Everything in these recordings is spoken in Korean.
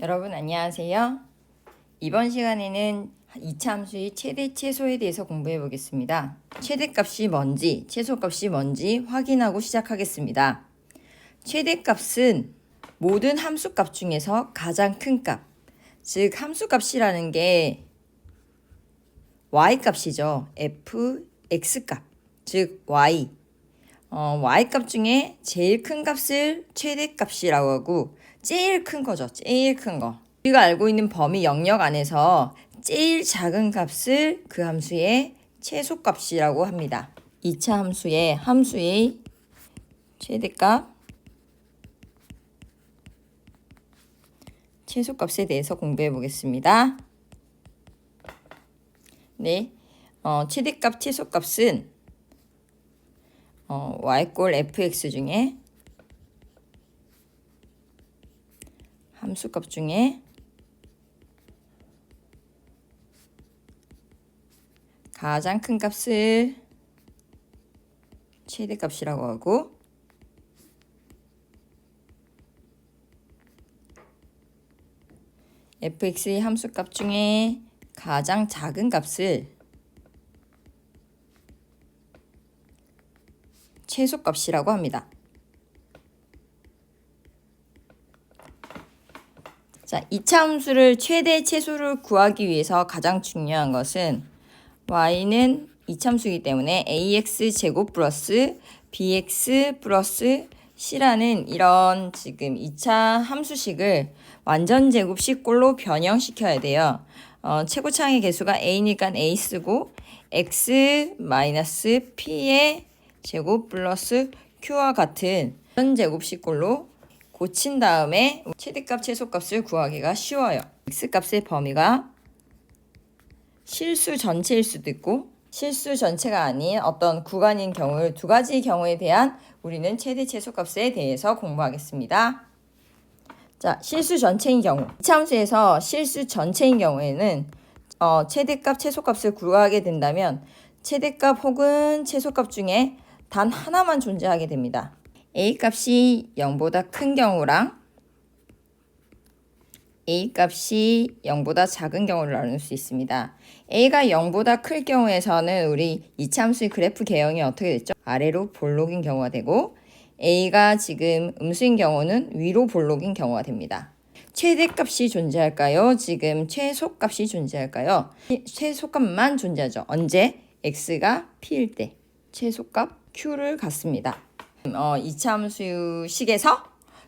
여러분 안녕하세요. 이번 시간에는 2차 함수의 최대 최소에 대해서 공부해 보겠습니다. 최대값이 뭔지, 최소값이 뭔지 확인하고 시작하겠습니다. 최대값은 모든 함수값 중에서 가장 큰 값, 즉 함수값이라는 게 y값이죠. fx값, 즉 y. y값 중에 제일 큰 값을 최대값이라고 하고 제일 큰 거죠. 제일 큰 거. 우리가 알고 있는 범위 영역 안에서 제일 작은 값을 그 함수의 최소값이라고 합니다. 2차 함수의 최대값, 최소값에 대해서 공부해 보겠습니다. 네, 최대값, 최소값은 y= fx 중에 함수값 중에 가장 큰 값을 최대값이라고 하고 fx의 함수값 중에 가장 작은 값을 최소값이라고 합니다. 자, 2차 함수를 최대 최소를 구하기 위해서 가장 중요한 것은 y는 2차 함수이기 때문에 ax제곱 플러스 bx 플러스 c라는 이런 지금 2차 함수식을 완전 제곱식꼴로 변형시켜야 돼요. 최고차항의 개수가 a니까 a 쓰고 x 마이너스 p의 제곱 플러스 q와 같은 완전 제곱식꼴로 고친 다음에 최대값, 최소값을 구하기가 쉬워요. x값의 범위가 실수 전체일 수도 있고 실수 전체가 아닌 어떤 구간인 경우 두 가지 경우에 대한 우리는 최대, 최소값에 대해서 공부하겠습니다. 자, 실수 전체인 경우 2차 함수에서 실수 전체인 경우에는 최대값, 최소값을 구하게 된다면 최대값 혹은 최소값 중에 단 하나만 존재하게 됩니다. A값이 0보다 큰 경우랑 A값이 0보다 작은 경우를 나눌 수 있습니다. A가 0보다 클 경우에서는 우리 2차 함수의 그래프 개형이 어떻게 됐죠? 아래로 볼록인 경우가 되고 A가 지금 음수인 경우는 위로 볼록인 경우가 됩니다. 최대값이 존재할까요? 지금 최소값이 존재할까요? 최소값만 존재하죠. 언제? X가 P일 때 최소값 Q를 갖습니다. 2차 함수식에서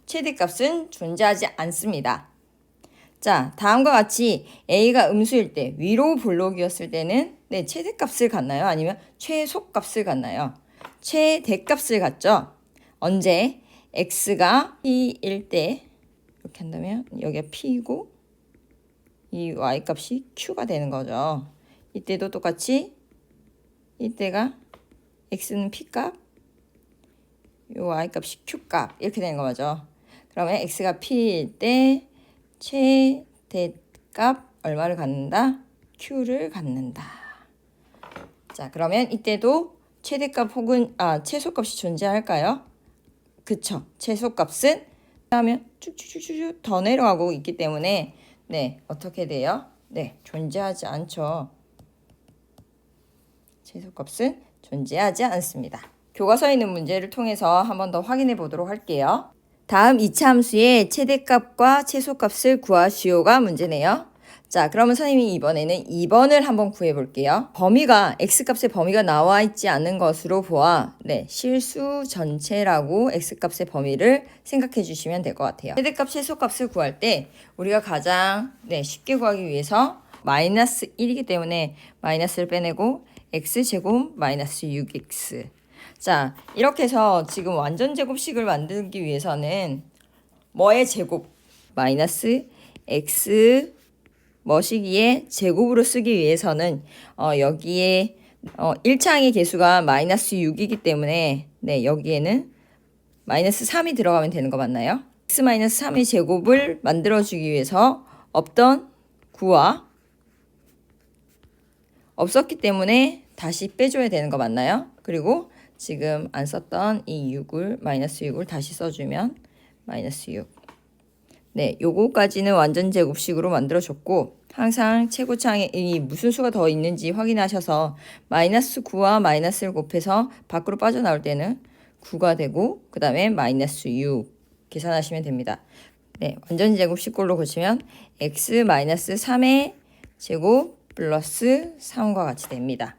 최대값은 존재하지 않습니다. 자, 다음과 같이 A가 음수일 때 위로 볼록이었을 때는 최대값을 갖나요? 아니면 최소값을 갖나요? 최대값을 갖죠. 언제? X가 P일 때 이렇게 한다면 여기가 P이고 이 Y값이 Q가 되는 거죠. 이때도 똑같이 이때가 X는 P값 요 y값이 q값 이렇게 되는 거죠. 그러면 x가 p일 때 최대값 얼마를 갖는다? q를 갖는다. 자, 그러면 이때도 최대값 혹은 최소값이 존재할까요? 그쵸. 최소값은 하면 쭉쭉쭉쭉 더 내려가고 있기 때문에 어떻게 돼요? 존재하지 않죠. 최소값은 존재하지 않습니다. 교과서에 있는 문제를 통해서 한 번 더 확인해 보도록 할게요. 다음 2차 함수의 최대값과 최소값을 구하시오가 문제네요. 자, 그러면 선생님이 이번에는 2번을 한번 구해 볼게요. 범위가 x값의 범위가 나와 있지 않은 것으로 보아 실수 전체라고 x값의 범위를 생각해 주시면 될 것 같아요. 최대값, 최소값을 구할 때 우리가 가장 쉽게 구하기 위해서 마이너스 1이기 때문에 마이너스를 빼내고 x제곱 마이너스 6x. 자, 이렇게 해서 지금 완전 제곱식을 만들기 위해서는 뭐의 제곱? 마이너스 x 뭐시기에 제곱으로 쓰기 위해서는 여기에 1차항의 개수가 마이너스 6이기 때문에 여기에는 마이너스 3이 들어가면 되는 거 맞나요? x 마이너스 3의 제곱을 만들어주기 위해서 없던 구와 없었기 때문에 다시 빼줘야 되는 거 맞나요? 그리고 지금 안 썼던 이 6을 마이너스 6을 다시 써주면 마이너스 6. 네, 요거까지는 완전 제곱식으로 만들어줬고 항상 최고창에 이 무슨 수가 더 있는지 확인하셔서 마이너스 9와 마이너스를 곱해서 밖으로 빠져나올 때는 9가 되고 그 다음에 마이너스 6 계산하시면 됩니다. 네, 완전 제곱식꼴로 고치면 x 마이너스 3의 제곱 플러스 3과 같이 됩니다.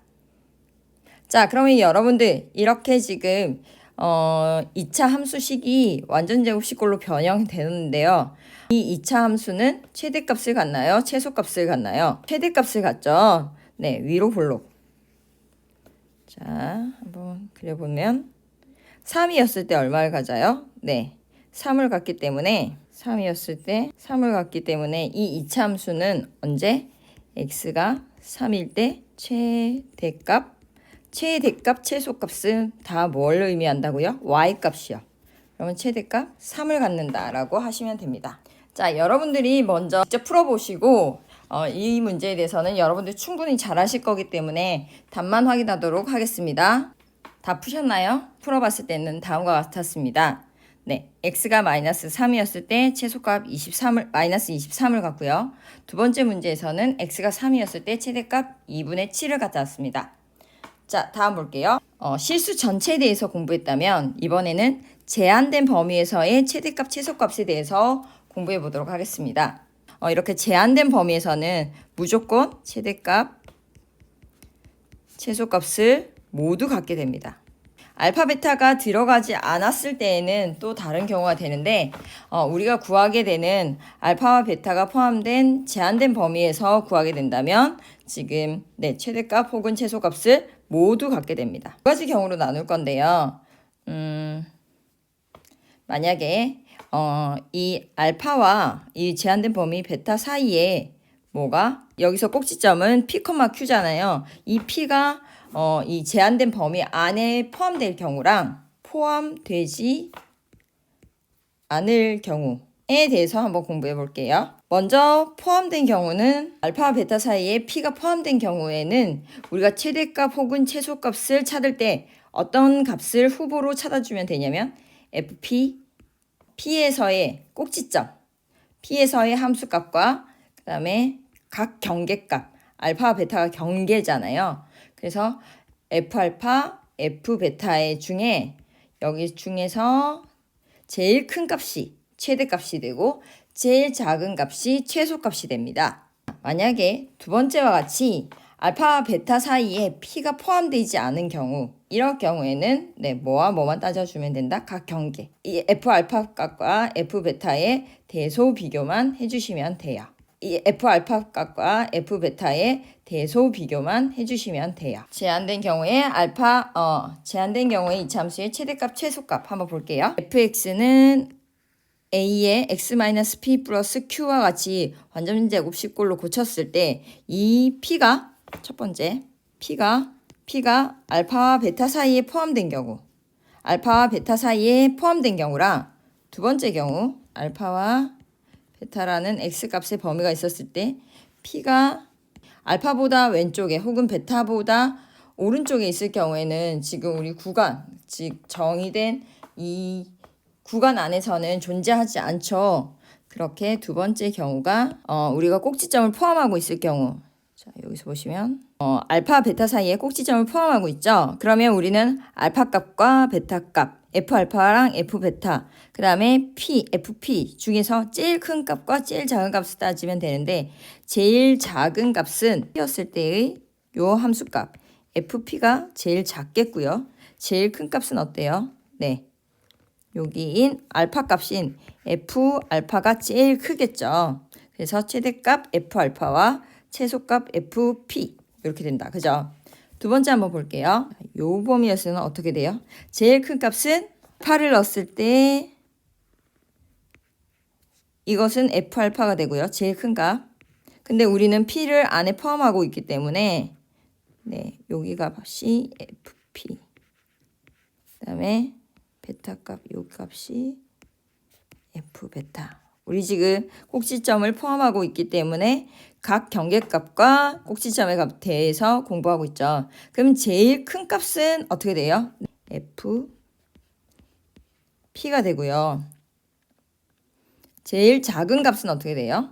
자, 그러면 여러분들 이렇게 지금 2차 함수식이 완전 제곱식꼴로 변형되는데요. 이 2차 함수는 최대값을 갖나요? 최소값을 갖나요? 최대값을 갖죠. 네, 위로 볼록. 자, 한번 그려보면 3이었을 때 얼마를 가져요? 네, 3을 갖기 때문에 3이었을 때 3을 갖기 때문에 이 2차 함수는 언제? x가 3일 때 최대값, 최소값은 다 뭘 의미한다고요? y값이요. 그러면 최대값 3을 갖는다라고 하시면 됩니다. 자, 여러분들이 먼저 직접 풀어보시고 이 문제에 대해서는 여러분들 충분히 잘하실 거기 때문에 답만 확인하도록 하겠습니다. 다 푸셨나요? 풀어봤을 때는 다음과 같았습니다. 네, x가 마이너스 3이었을 때 최소값 마이너스 23을 갖고요. 두 번째 문제에서는 x가 3이었을 때 최대값 2분의 7을 갖다 왔습니다. 자, 다음 볼게요. 실수 전체에 대해서 공부했다면 이번에는 제한된 범위에서의 최대값, 최소값에 대해서 공부해 보도록 하겠습니다. 이렇게 제한된 범위에서는 무조건 최대값, 최소값을 모두 갖게 됩니다. 알파, 베타가 들어가지 않았을 때에는 또 다른 경우가 되는데 우리가 구하게 되는 알파와 베타가 포함된 제한된 범위에서 구하게 된다면 지금 최대값 혹은 최소값을 모두 갖게 됩니다. 두 가지 경우로 나눌 건데요. 만약에 이 알파와 이 제한된 범위 베타 사이에 뭐가 여기서 꼭지점은 P, Q잖아요. 이 P가 이 제한된 범위 안에 포함될 경우랑 포함되지 않을 경우에 대해서 한번 공부해 볼게요. 먼저 포함된 경우는 알파와 베타 사이에 P가 포함된 경우에는 우리가 최대값 혹은 최소값을 찾을 때 어떤 값을 후보로 찾아주면 되냐면 FP, P에서의 꼭지점, P에서의 함수값과 그 다음에 각 경계값, 알파와 베타가 경계잖아요. 그래서 F알파, F베타의 중에 여기 중에서 제일 큰 값이 최대값이 되고 제일 작은 값이 최소값이 됩니다. 만약에 두 번째와 같이 알파와 베타 사이에 P가 포함되지 않은 경우 이럴 경우에는 뭐와 뭐만 따져주면 된다? 각 경계. 이 F알파 값과 F베타의 대소 비교만 해주시면 돼요. 이 F알파 값과 F베타의 대소 비교만 해주시면 돼요. 제한된 경우에 제한된 경우에 이차함수의 최대값, 최소값 한번 볼게요. fx는 a의 x-p 플러스 q와 같이 완전 제곱식꼴로 고쳤을 때 이 p가 첫 번째 p가 알파와 베타 사이에 포함된 경우 알파와 베타 사이에 포함된 경우랑 두 번째 경우 알파와 베타라는 x값의 범위가 있었을 때 p가 알파보다 왼쪽에 혹은 베타보다 오른쪽에 있을 경우에는 지금 우리 구간, 즉 정의된 이 구간 안에서는 존재하지 않죠. 그렇게 두 번째 경우가 우리가 꼭지점을 포함하고 있을 경우 자, 여기서 보시면 알파, 베타 사이에 꼭지점을 포함하고 있죠. 그러면 우리는 알파 값과 베타 값, F알파랑 F베타, 그 다음에 P, FP 중에서 제일 큰 값과 제일 작은 값을 따지면 되는데 제일 작은 값은 P였을 때의 요 함수값 FP가 제일 작겠고요. 제일 큰 값은 어때요? 네, 여기인 알파 값인 F알파가 제일 크겠죠. 그래서 최대값 F알파와 최소값 FP 이렇게 된다. 그죠? 두 번째 한번 볼게요. 요 범위에서는 어떻게 돼요? 제일 큰 값은 8을 넣었을 때 이것은 F알파가 되고요. 제일 큰 값. 근데 우리는 P를 안에 포함하고 있기 때문에 여기 값이 FP. 그 다음에 베타 값, 요 값이 F베타. 우리 지금 꼭지점을 포함하고 있기 때문에 각 경계값과 꼭지점의 값에 대해서 공부하고 있죠. 그럼 제일 큰 값은 어떻게 돼요? Fp가 되고요. 제일 작은 값은 어떻게 돼요?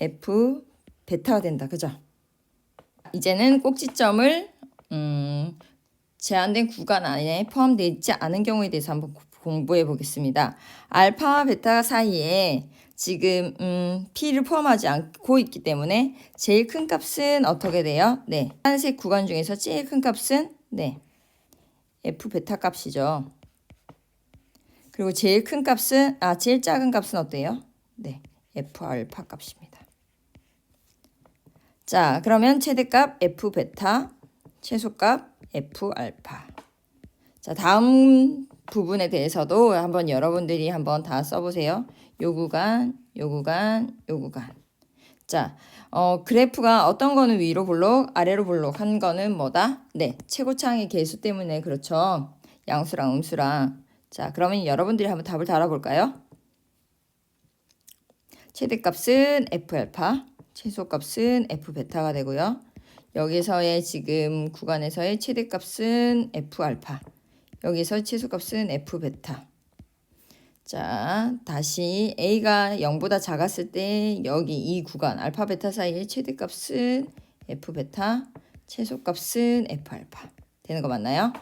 F 베타가 된다. 그죠? 이제는 꼭지점을 제한된 구간 안에 포함되어 있지 않은 경우에 대해서 한번 공부해 보겠습니다. 알파와 베타 사이에 지금 P를 포함하지 않고 있기 때문에 제일 큰 값은 어떻게 돼요? 네, 파란색 구간 중에서 제일 큰 값은 네, F 베타 값이죠. 그리고 제일 큰 값은 제일 작은 값은 어때요? 네, F 알파 값입니다. 자, 그러면 최대값 F 베타, 최소값 F 알파. 자, 다음 부분에 대해서도 한번 여러분들이 한번 다 써보세요. 요 구간, 요 구간, 요 구간. 자, 그래프가 어떤 거는 위로 볼록, 아래로 볼록 한 거는 뭐다? 네, 최고차항의 계수 때문에 그렇죠. 양수랑 음수랑. 자, 그러면 여러분들이 한번 답을 달아볼까요? 최대값은 F 알파, 최소값은 F 베타가 되고요. 여기서의 지금 구간에서의 최대값은 F 알파. 여기서 최소값은 F 베타. 자, 다시 A가 0보다 작았을 때 여기 이 구간 알파 베타 사이의 최대값은 F 베타, 최소값은 F 알파. 되는 거 맞나요?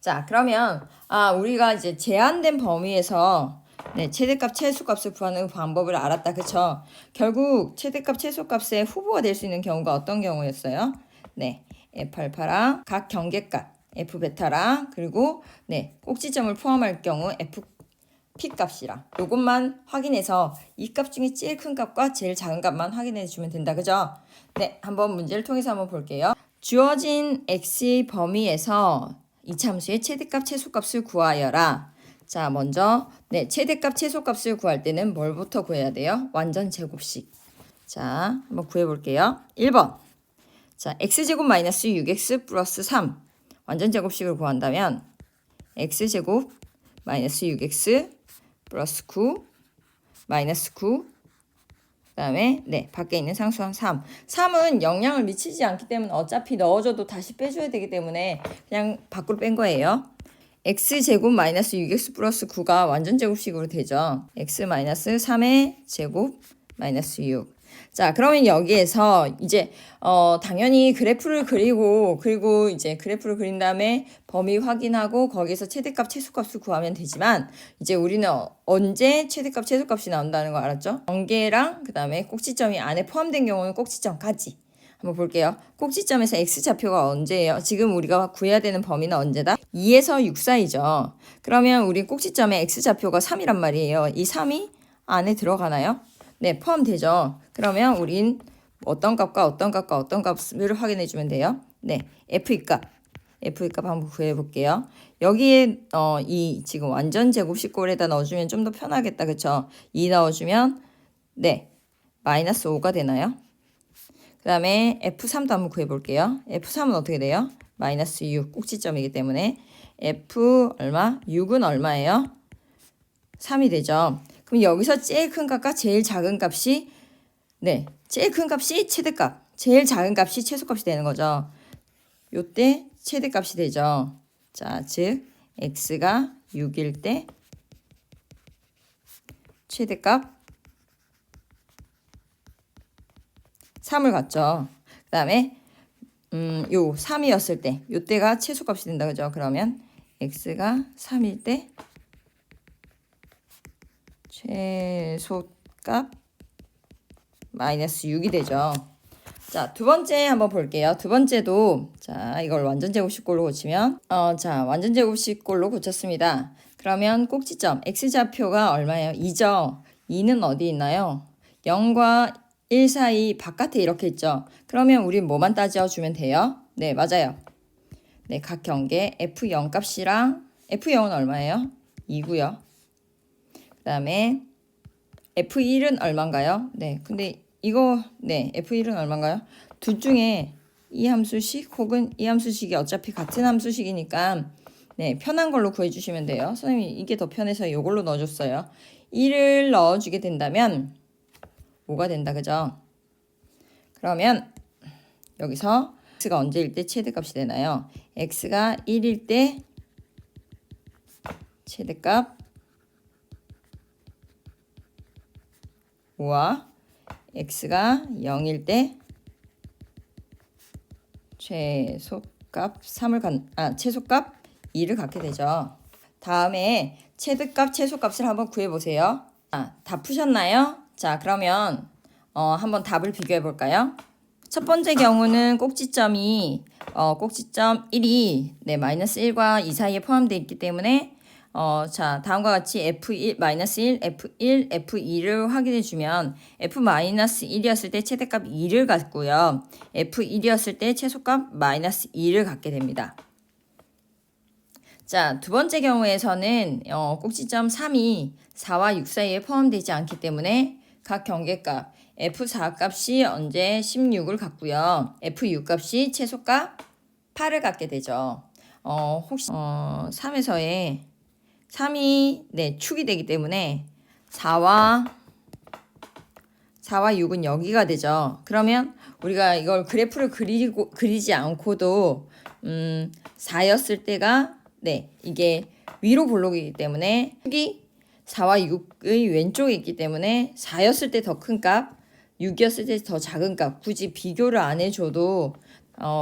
자, 그러면 우리가 이제 제한된 범위에서 네, 최대값, 최소값을 구하는 방법을 알았다. 그쵸? 결국 최대값, 최소값의 후보가 될 수 있는 경우가 어떤 경우였어요? 네, F 알파랑 각 경계값 F 베타랑 그리고 네, 꼭지점을 포함할 경우 F P 값이랑 요것만 확인해서 이 값 중에 제일 큰 값과 제일 작은 값만 확인해 주면 된다. 그죠? 네, 한번 문제를 통해서 한번 볼게요. 주어진 X의 범위에서 이참수의 최대값, 최소값을 구하여라. 자, 먼저 네, 최대값, 최소값을 구할 때는 뭘부터 구해야 돼요? 완전 제곱식. 자, 한번 구해 볼게요. 1번. 자, x제곱 마이너스 6x 플러스 3 완전 제곱식을 구한다면 x제곱 마이너스 6x 플러스 9 마이너스 9 그다음에 네, 밖에 있는 상수항 3. 3은 영향을 미치지 않기 때문에 어차피 넣어줘도 다시 빼줘야 되기 때문에 그냥 밖으로 뺀 거예요. x제곱 마이너스 6x 플러스 9가 완전 제곱식으로 되죠. x 마이너스 3의 제곱 마이너스 6. 자, 그러면 여기에서 이제 당연히 그래프를 그리고 이제 그래프를 그린 다음에 범위 확인하고 거기서 최대값, 최소값을 구하면 되지만 이제 우리는 언제 최대값, 최소값이 나온다는 거 알았죠? 경계랑 그다음에 꼭지점이 안에 포함된 경우는 꼭지점까지. 한번 볼게요. 꼭지점에서 x좌표가 언제예요? 지금 우리가 구해야 되는 범위는 언제다? 2에서 6 사이죠. 그러면 우리 꼭지점에 x좌표가 3이란 말이에요. 이 3이 안에 들어가나요? 네, 포함되죠. 그러면 우린 어떤 값과 어떤 값과 어떤 값을 확인해 주면 돼요. 네, F의 값 한번 구해 볼게요. 여기에 이 지금 완전 제곱식꼴에다 넣어주면 좀 더 편하겠다. 그쵸? 2 넣어주면 네, 마이너스 5가 되나요? 그 다음에 F3도 한번 구해 볼게요. F3은 어떻게 돼요? 마이너스 6 꼭지점이기 때문에 F 얼마? 6은 얼마예요? 3이 되죠. 그럼 여기서 제일 큰 값과 제일 작은 값이 네, 제일 큰 값이 최대값, 제일 작은 값이 최소값이 되는 거죠. 요때 최대값이 되죠. 자, 즉 x가 6일 때 최대값 3을 갖죠. 그 다음에 요 3이었을 때 요때가 최소값이 된다. 그죠? 그러면 x가 3일 때 최소값 마이너스 6이 되죠. 자, 두 번째 한번 볼게요. 두 번째도 자, 이걸 완전 제곱식꼴로 고치면 자, 완전 제곱식꼴로 고쳤습니다. 그러면 꼭지점 x좌표가 얼마예요? 2죠. 2는 어디 있나요? 0과 1 사이 바깥에 이렇게 있죠. 그러면 우리 뭐만 따져주면 돼요? 네, 맞아요. 네, 각 경계 F0 값이랑 F0은 얼마예요? 2고요. 그 다음에 F1은 얼마인가요? 네, 근데 이거 네, F1은 얼마인가요? 둘 중에 이 함수식 혹은 이 함수식이 어차피 같은 함수식이니까 네, 편한 걸로 구해주시면 돼요. 선생님이 이게 더 편해서 이걸로 넣어줬어요. 1을 넣어주게 된다면 5가 된다. 그죠? 그러면 여기서 x가 언제일 때 최대값이 되나요? x가 1일 때 최대값 5와 x가 0일 때 최소값 2를 갖게 되죠. 다음에 최대값, 최소값을 한번 구해보세요. 다 푸셨나요? 자, 그러면 한번 답을 비교해 볼까요? 첫 번째 경우는 꼭지점이 꼭지점 1이 마이너스 1과 2 사이에 포함되어 있기 때문에 자, 다음과 같이 F1, -1, F1, F2를 확인해 주면 F-1이었을 때 최대값 2를 갖고요. F1이었을 때 최소값 -2를 갖게 됩니다. 자, 두 번째 경우에서는 꼭지점 3이 4와 6 사이에 포함되지 않기 때문에 각 경계값 F4 값이 언제 16을 갖고요. F6 값이 최소값 8을 갖게 되죠. 혹시 3에서의 3이 축이 되기 때문에 4와 6은 여기가 되죠. 그러면 우리가 이걸 그래프를 그리지 않고도 4였을 때가 이게 위로 볼록이기 때문에 축이 4와 6의 왼쪽에 있기 때문에 4였을 때 더 큰 값, 6이었을 때 더 작은 값, 굳이 비교를 안 해줘도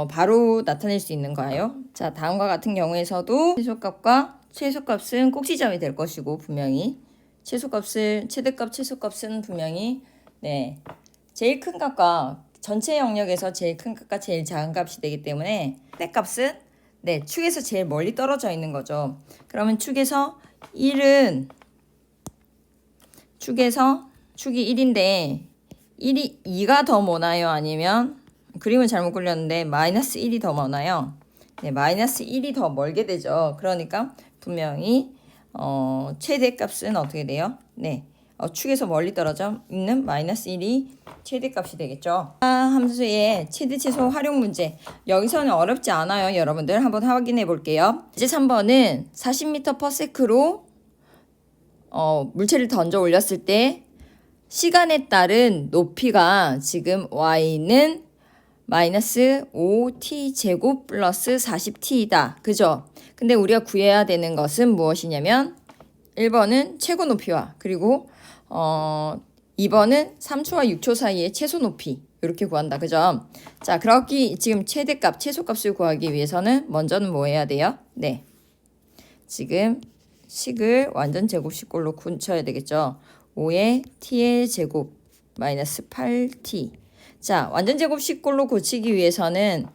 바로 나타낼 수 있는 거예요. 자, 다음과 같은 경우에서도 최소값은 꼭지점이 될 것이고 분명히 최대값, 최소값은 분명히 제일 큰 값과 전체 영역에서 제일 큰 값과 제일 작은 값이 되기 때문에 최대값은 축에서 제일 멀리 떨어져 있는 거죠. 그러면 축에서 1은 축이 1인데 2가 더 많아요? 아니면 그림을 잘못 그렸는데 마이너스 1이 더 많아요? 마이너스 1이 더 멀게 되죠. 그러니까 분명히 최대값은 어떻게 돼요? 축에서 멀리 떨어져 있는 마이너스 1이 최대값이 되겠죠. 함수의 최대 최소 활용 문제. 여기서는 어렵지 않아요. 여러분들 한번 확인해 볼게요. 이제 3번은 40m/s로 물체를 던져 올렸을 때 시간에 따른 높이가 지금 y는 마이너스 5t 제곱 플러스 40t이다. 그죠? 근데 우리가 구해야 되는 것은 무엇이냐면 1번은 최고 높이와 그리고 2번은 3초와 6초 사이의 최소 높이 이렇게 구한다. 그죠? 자, 그렇기 지금 최대값, 최소값을 구하기 위해서는 먼저는 뭐 해야 돼요? 지금 식을 완전 제곱식꼴로 고쳐야 되겠죠. 5의 t의 제곱 마이너스 8t. 자, 완전 제곱식꼴로 고치기 위해서는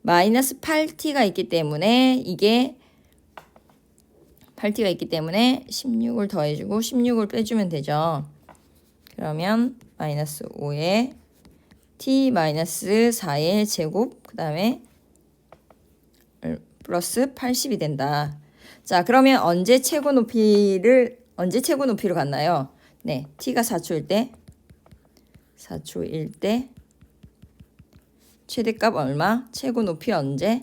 마이너스 8t가 있기 때문에 이게 8t가 있기 때문에 16을 더해주고 16을 빼주면 되죠. 그러면 마이너스 5의 t 마이너스 4의 제곱 그 다음에 플러스 80이 된다. 자, 그러면 언제 최고 높이로 갔나요? t가 4초일 때 최대값 얼마? 최고 높이 언제?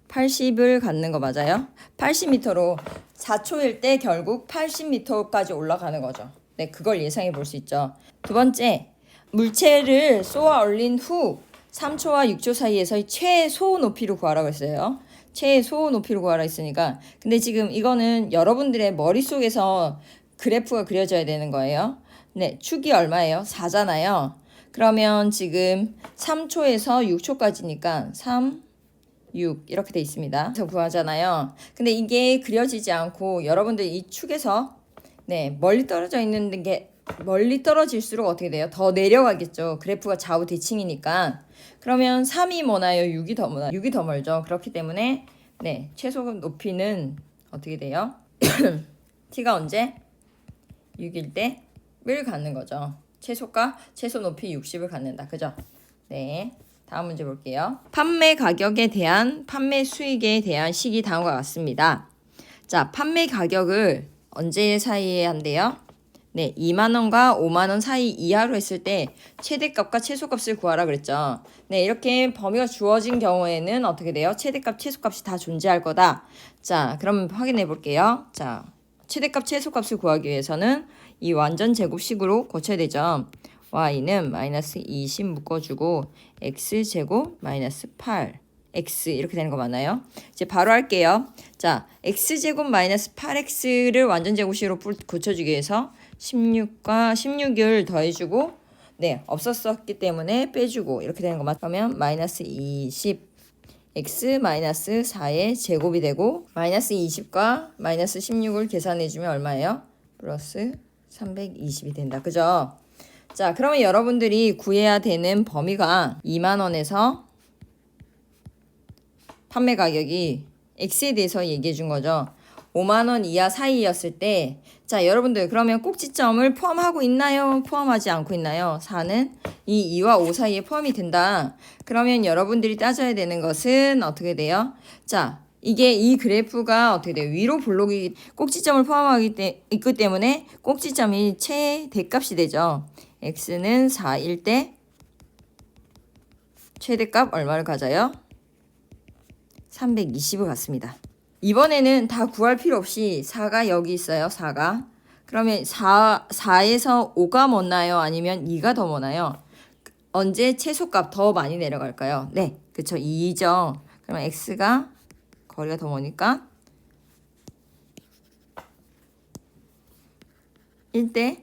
80을 갖는 거 맞아요? 80m로 4초일 때 결국 80m까지 올라가는 거죠. 그걸 예상해 볼 수 있죠. 두 번째, 물체를 쏘아 올린 후 3초와 6초 사이에서의 최소 높이로 구하라고 했어요. 최소 높이로 구하라 했으니까 근데 지금 이거는 여러분들의 머릿속에서 그래프가 그려져야 되는 거예요. 축이 얼마예요? 4잖아요. 그러면 지금 3초에서 6초까지니까 3, 6 이렇게 돼 있습니다. 그래서 구하잖아요. 근데 이게 그려지지 않고 여러분들 이 축에서 멀리 떨어져 있는 게 멀리 떨어질수록 어떻게 돼요? 더 내려가겠죠. 그래프가 좌우 대칭이니까. 그러면 3이 뭐나요? 6이 더 뭐나요? 6이 더 멀죠. 그렇기 때문에 최소 높이는 어떻게 돼요? t가 언제? 6일 때를 갖는 거죠. 최소 높이 60을 갖는다. 그죠? 다음 문제 볼게요. 판매 가격에 대한 판매 수익에 대한 식이 다음과 같습니다. 자, 판매 가격을 언제 사이에 한대요? 2만원과 5만원 사이 이하로 했을 때 최대값과 최소값을 구하라 그랬죠. 이렇게 범위가 주어진 경우에는 어떻게 돼요? 최대값, 최소값이 다 존재할 거다. 자, 그럼 확인해 볼게요. 자, 최대값, 최소값을 구하기 위해서는 이 완전 제곱식으로 고쳐야 되죠. y는 마이너스 20 묶어주고 x제곱 마이너스 8 x 이렇게 되는 거 맞나요? 이제 바로 할게요. 자, x제곱 마이너스 8x를 완전 제곱식으로 고쳐주기 위해서 16과 16을 더해주고 네 없었었기 때문에 빼주고 이렇게 되는 거 맞으면 마이너스 20 x 마이너스 4의 제곱이 되고 마이너스 20과 마이너스 16을 계산해주면 얼마예요? 플러스 320이 된다. 그죠? 자, 그러면 여러분들이 구해야 되는 범위가 2만원에서 판매 가격이 X에 대해서 얘기해 준 거죠. 5만원 이하 사이였을 때, 자, 여러분들 그러면 꼭지점을 포함하고 있나요? 포함하지 않고 있나요? 4는 이 2와 5 사이에 포함이 된다. 그러면 여러분들이 따져야 되는 것은 어떻게 돼요? 자, 이게 이 그래프가 어떻게 돼요? 위로 볼록이 꼭지점을 포함하기 있기 때문에 꼭지점이 최대값이 되죠. X는 4일 때 최대값 얼마를 가져요? 320을 갖습니다. 이번에는 다 구할 필요 없이 4가 여기 있어요. 4가. 그러면 4에서 5가 먼나요? 아니면 2가 더 먼나요? 언제 최소값 더 많이 내려갈까요? 네, 그쵸. 2죠. 그러면 X가 거리가 더 머니까 1대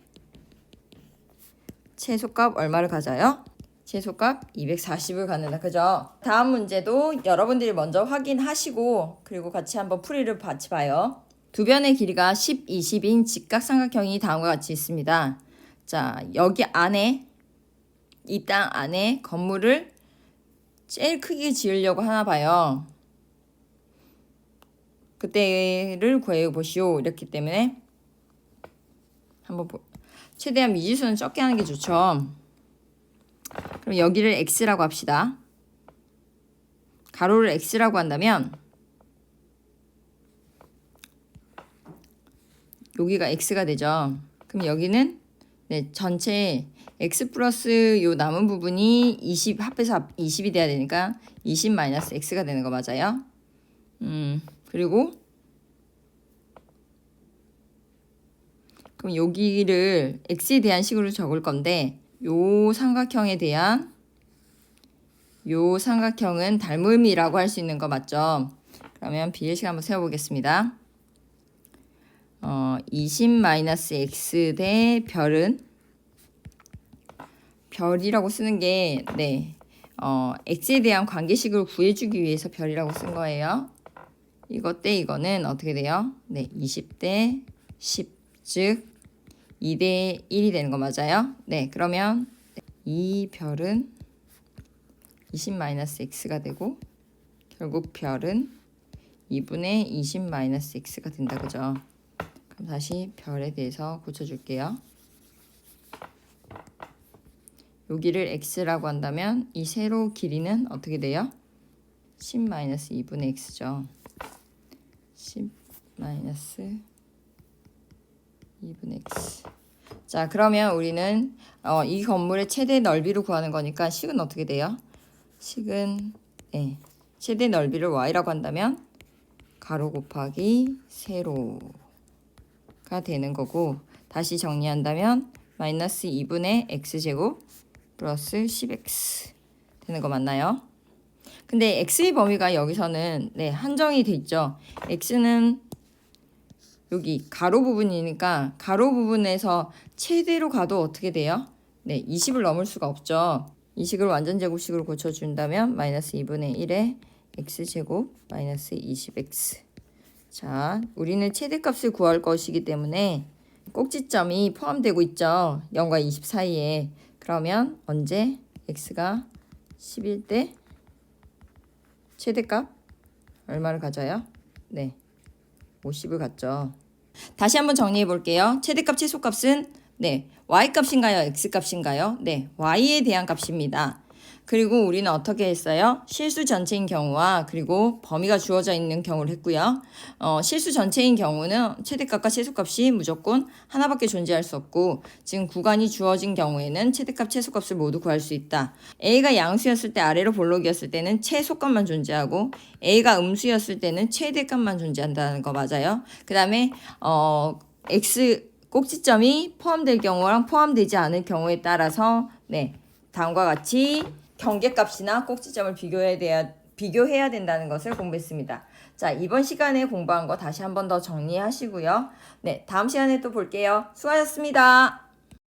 최소값 얼마를 가져요? 최소값 240을 갖는다. 그죠? 다음 문제도 여러분들이 먼저 확인하시고 그리고 같이 한번 풀이를 같이 봐요. 두 변의 길이가 10, 20인 직각삼각형이 다음과 같이 있습니다. 자, 여기 안에 이 땅 안에 건물을 제일 크게 지으려고 하나 봐요. 그때를 구해 보시오. 이렇기 때문에 한번 최대한 미지수는 적게 하는 게 좋죠. 그럼 여기를 x라고 합시다. 가로를 x라고 한다면 여기가 x가 되죠. 그럼 여기는 네, 전체 x 플러스 요 남은 부분이 20 합해서 20이 돼야 되니까 20 마이너스 x가 되는 거 맞아요. 그리고 그럼 여기를 x에 대한 식으로 적을 건데 요 삼각형에 대한 요 삼각형은 닮음이라고 할 수 있는 거 맞죠? 그러면 비례식 한번 세워보겠습니다. 20-x 대 별은 별이라고 쓰는 게 네, x에 대한 관계식을 구해주기 위해서 별이라고 쓴 거예요. 이것 대 이거는 어떻게 돼요? 네, 20대 10, 즉 2대 1이 되는 거 맞아요? 네, 그러면 이 별은 20-x가 되고 결국 별은 2분의 20-x가 된다. 그죠? 그럼 다시 별에 대해서 고쳐줄게요. 여기를 x라고 한다면 이 세로 길이는 어떻게 돼요? 10-2분의 x죠. 10-2분의 x. 자, 그러면 우리는 이 건물의 최대 넓이를 구하는 거니까 식은 어떻게 돼요? 식은 네, 최대 넓이를 y라고 한다면 가로 곱하기 세로가 되는 거고 다시 정리한다면 마이너스 2분의 x제곱 플러스 10x 되는 거 맞나요? 근데 x의 범위가 여기서는 네, 한정이 돼 있죠. x는 여기 가로 부분이니까 가로 부분에서 최대로 가도 어떻게 돼요? 네, 20을 넘을 수가 없죠. 이 식을 완전 제곱식으로 고쳐준다면 마이너스 2분의 1에 x제곱 마이너스 20x. 자, 우리는 최대값을 구할 것이기 때문에 꼭지점이 포함되고 있죠. 0과 20 사이에. 그러면 언제 x가 10일 때 최대값 얼마를 가져요? 네, 50을 갖죠. 다시 한번 정리해 볼게요. 최대값, 최소값은 네, y값인가요? x값인가요? 네, y에 대한 값입니다. 그리고 우리는 어떻게 했어요? 실수 전체인 경우와 그리고 범위가 주어져 있는 경우를 했고요. 실수 전체인 경우는 최대값과 최소값이 무조건 하나밖에 존재할 수 없고 지금 구간이 주어진 경우에는 최대값, 최소값을 모두 구할 수 있다. A가 양수였을 때 아래로 볼록이었을 때는 최소값만 존재하고 A가 음수였을 때는 최대값만 존재한다는 거 맞아요. 그 다음에 X 꼭지점이 포함될 경우랑 포함되지 않을 경우에 따라서 네, 다음과 같이 경계값이나 꼭지점을 비교해야 된다는 것을 공부했습니다. 자, 이번 시간에 공부한 거 다시 한 번 더 정리하시고요. 네, 다음 시간에 또 볼게요. 수고하셨습니다.